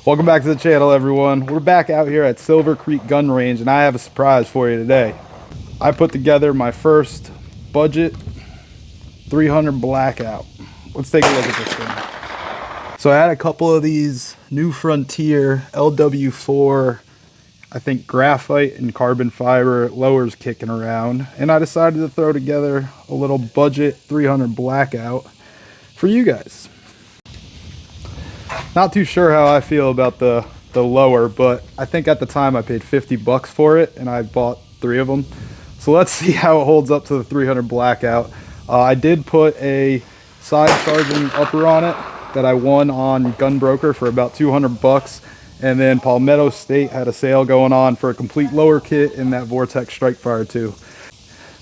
Welcome back to the channel, everyone. We're back out here at Silver Creek Gun Range, and I have a surprise for you today. I put together my first budget 300 blackout. Let's take a look at this thing. So I had a couple of these New Frontier LW4, I think graphite and carbon fiber lowers kicking around, and I decided to throw together a little budget 300 blackout for you guys. Not too sure how I feel about the lower, but I think at the time I paid 50 bucks for it and I bought 3 of them. So let's see how it holds up to the 300 blackout. I did put a side charging upper on it that I won on Gun Broker for about 200 bucks. And then Palmetto State had a sale going on for a complete lower kit in that Vortex Strike Fire too.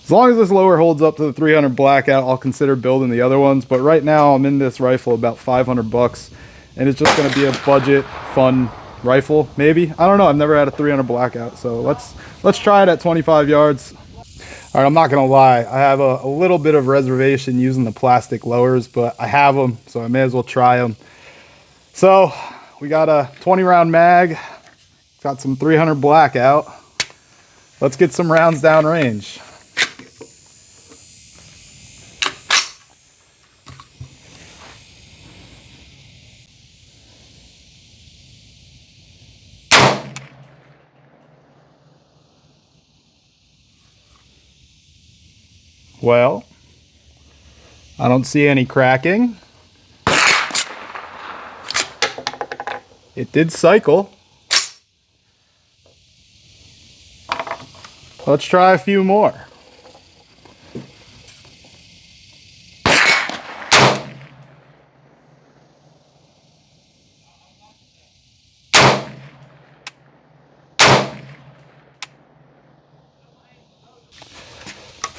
As long as this lower holds up to the 300 blackout, I'll consider building the other ones. But right now I'm in this rifle about 500 bucks. And it's just going to be a budget, fun rifle, maybe. I don't know. I've never had a 300 blackout, so let's try it at 25 yards. All right, I'm not going to lie. I have a little bit of reservation using the plastic lowers, but I have them, so I may as well try them. So we got a 20-round mag, got some 300 blackout. Let's get some rounds downrange. Well, I don't see any cracking. It did cycle. Let's try a few more.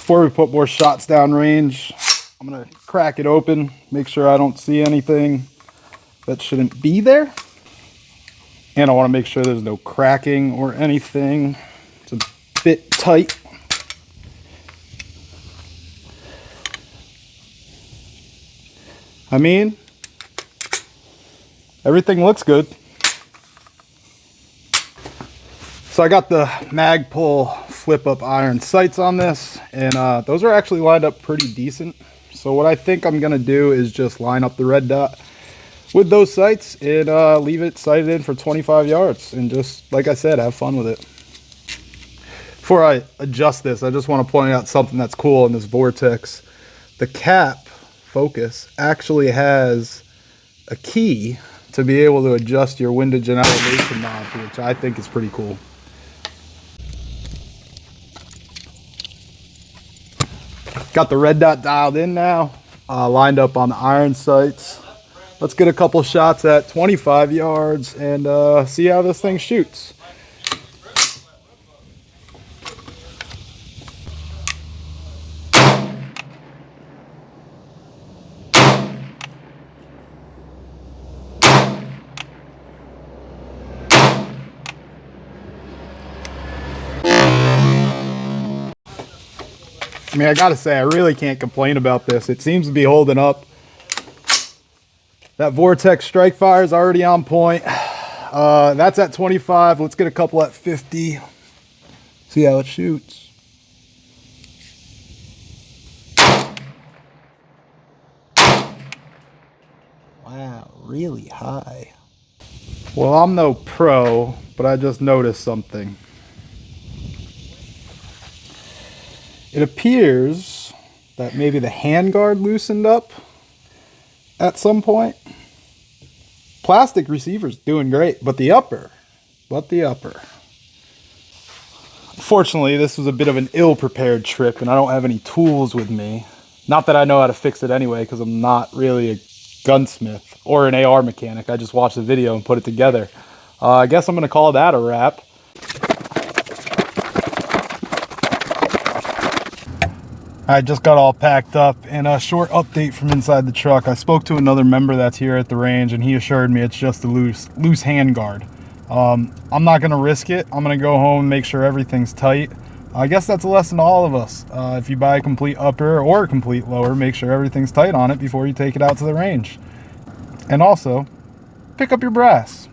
Before we put more shots down range, I'm gonna crack it open, make sure I don't see anything that shouldn't be there. And I wanna make sure there's no cracking or anything. It's a bit tight. I mean, everything looks good. So I got the Magpul flip up iron sights on this, and those are actually lined up pretty decent. So what I think I'm gonna do is just line up the red dot with those sights and leave it sighted in for 25 yards and just, like I said, have fun with it. Before I adjust this, I just want to point out something that's cool in this Vortex. The cap focus actually has a key to be able to adjust your windage and elevation knob, which I think is pretty cool. Got the red dot dialed in now, lined up on the iron sights. Let's get a couple shots at 25 yards and see how this thing shoots. I mean, I gotta say, I really can't complain about this. It seems to be holding up. That Vortex Strike Fire is already on point. That's at 25. Let's get a couple at 50. See how it shoots. Wow, really high. Well, I'm no pro, but I just noticed something. It appears that maybe the handguard loosened up at some point. Plastic receiver's doing great, but the upper. Fortunately, this was a bit of an ill-prepared trip, and I don't have any tools with me. Not that I know how to fix it anyway, because I'm not really a gunsmith or an AR mechanic. I just watched the video and put it together. I guess I'm going to call that a wrap. I just got all packed up, and a short update from inside the truck. I spoke to another member that's here at the range, and he assured me it's just a loose handguard. I'm not going to risk it. I'm going to go home and make sure everything's tight. I guess that's a lesson to all of us. If you buy a complete upper or a complete lower, make sure everything's tight on it before you take it out to the range. And also, pick up your brass.